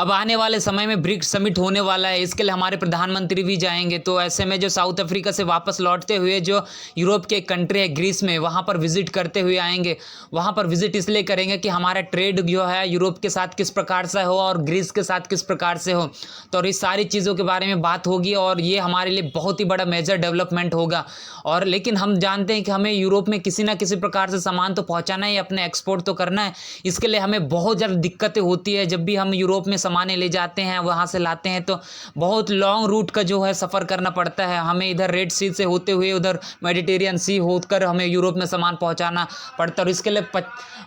अब आने वाले समय में ब्रिक्स समिट होने वाला है, इसके लिए हमारे प्रधानमंत्री भी जाएंगे। तो ऐसे में जो साउथ अफ्रीका से वापस लौटते हुए जो यूरोप के एक कंट्री है ग्रीस में, वहाँ पर विजिट करते हुए आएंगे। वहाँ पर विजिट इसलिए करेंगे कि हमारा ट्रेड जो है यूरोप के साथ किस प्रकार से हो और ग्रीस के साथ किस प्रकार से हो। तो और इस सारी चीज़ों के बारे में बात होगी और ये हमारे लिए बहुत ही बड़ा मेजर डेवलपमेंट होगा। और लेकिन हम जानते हैं कि हमें यूरोप में किसी ना किसी प्रकार से सामान तो पहुँचाना ही, अपने एक्सपोर्ट तो करना है। इसके लिए हमें बहुत ज़्यादा दिक्कतें होती है। जब भी हम यूरोप में सामानें ले जाते हैं, वहाँ से लाते हैं, तो बहुत लॉन्ग रूट का जो है सफ़र करना पड़ता है हमें। इधर रेड सी से होते हुए उधर मेडिटेरियन सी होकर हमें यूरोप में सामान पहुँचाना पड़ता है और इसके लिए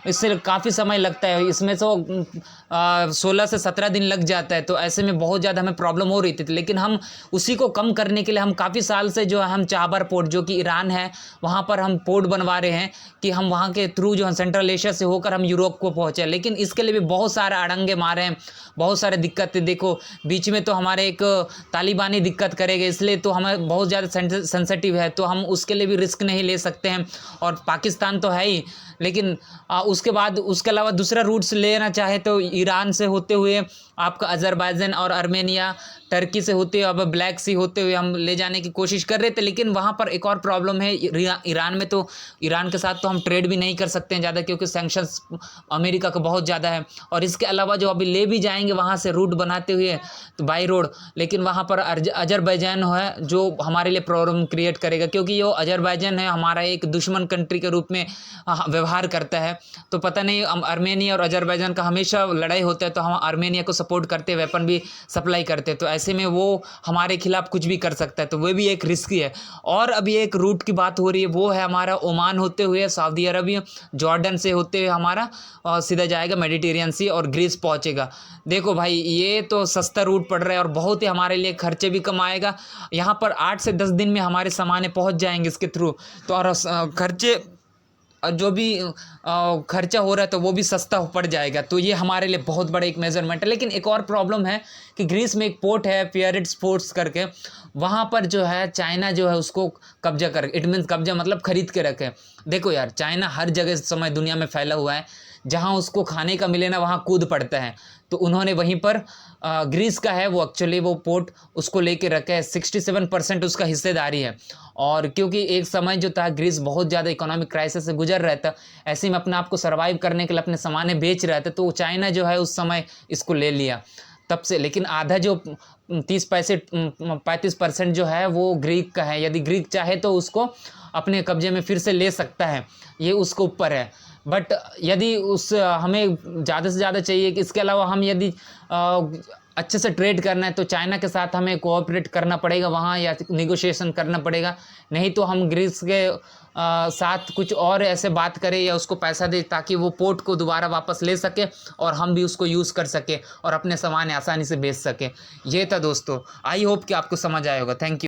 इससे काफ़ी समय लगता है। इसमें तो 16 से 17 दिन लग जाता है। तो ऐसे में बहुत ज़्यादा हमें प्रॉब्लम हो रही थी। लेकिन हम उसी को कम करने के लिए हम काफ़ी साल से जो है हम चाबर पोर्ट, जो कि ईरान है, वहाँ पर हम पोर्ट बनवा रहे हैं कि हम वहाँ के थ्रू जो है सेंट्रल एशिया से होकर हम यूरोप को पहुँचे। लेकिन इसके लिए भी बहुत सारे अड़ंगे मारे हैं, बहुत सारे दिक्कतें। देखो बीच में तो हमारे एक तालिबानी दिक्कत करेगा, इसलिए तो हमें बहुत ज़्यादा सेंसिटिव है, तो हम उसके लिए भी रिस्क नहीं ले सकते हैं। और पाकिस्तान तो है ही, लेकिन उसके बाद उसके अलावा दूसरा रूट्स लेना चाहे तो ईरान से होते हुए आपका अजरबैजान और आर्मेनिया, टर्की से होते हुए, अब ब्लैक सी होते हुए हम ले जाने की कोशिश कर रहे थे। लेकिन वहाँ पर एक और प्रॉब्लम है ईरान में, तो ईरान के साथ तो हम ट्रेड भी नहीं कर सकते हैं ज़्यादा, क्योंकि सैंक्शंस अमेरिका का बहुत ज़्यादा है। और इसके अलावा जो अभी ले भी जाएंगे वहाँ से रूट बनाते हुए तो बाई रोड, लेकिन वहाँ पर अजरबैजान है जो हमारे लिए प्रॉब्लम क्रिएट करेगा, क्योंकि जो अजरबैजान है हमारा एक दुश्मन कंट्री के रूप में व्यवहार करता है। तो पता नहीं आर्मेनिया और अजरबैजान का हमेशा लड़ाई होता है, तो हम आर्मेनिया को सपोर्ट करते, वेपन भी सप्लाई करते, तो ऐसे में वो हमारे खिलाफ कुछ भी कर सकता है। तो वो भी एक रिस्की है। और अभी एक रूट की बात हो रही है, वो है हमारा ओमान होते हुए सऊदी अरबिया, जॉर्डन से होते हुए हमारा सीधा जाएगा मेडिटेरियन सी और ग्रीस पहुंचेगा। देखो भाई, ये तो सस्ता रूट पड़ रहा है और बहुत ही हमारे लिए खर्चे भी कम आएगा। यहाँ पर 8 से 10 दिन में हमारे सामान पहुँच जाएंगे इसके थ्रू। तो और खर्चे जो भी खर्चा हो रहा है तो वो भी सस्ता पड़ जाएगा। तो ये हमारे लिए बहुत बड़ा एक मेजरमेंट है। लेकिन एक और प्रॉब्लम है कि ग्रीस में एक पोर्ट है पियरेट्स पोर्ट्स करके, वहाँ पर जो है चाइना जो है उसको कब्जा कर, इट मीन्स कब्जा मतलब खरीद के रखे। देखो यार, चाइना हर जगह इस समय दुनिया में फैला हुआ है, जहाँ उसको खाने का मिले ना वहाँ कूद पड़ता है। तो उन्होंने वहीं पर ग्रीस का है वो एक्चुअली वो पोर्ट उसको लेके रखा है, 67% उसका हिस्सेदारी है। और क्योंकि एक समय जो था ग्रीस बहुत ज़्यादा इकोनॉमिक क्राइसिस से गुजर रहा था, ऐसे में अपने आप को सर्वाइव करने के लिए अपने सामानें बेच रहा था, तो चाइना जो है उस समय इसको ले लिया तब से। लेकिन आधा जो 35% जो है वो ग्रीक का है। यदि ग्रीक चाहे तो उसको अपने कब्जे में फिर से ले सकता है, ये उसके ऊपर है। बट यदि हमें ज़्यादा से ज़्यादा चाहिए कि इसके अलावा हम यदि अच्छे से ट्रेड करना है तो चाइना के साथ हमें कोऑपरेट करना पड़ेगा वहाँ, या निगोशिएशन करना पड़ेगा। नहीं तो हम ग्रीस के साथ कुछ और ऐसे बात करें या उसको पैसा दे ताकि वो पोर्ट को दोबारा वापस ले सके और हम भी उसको यूज़ कर सके और अपने सामान आसानी से बेच सके। ये था दोस्तों, आई होप कि आपको समझ आया होगा। Thank you.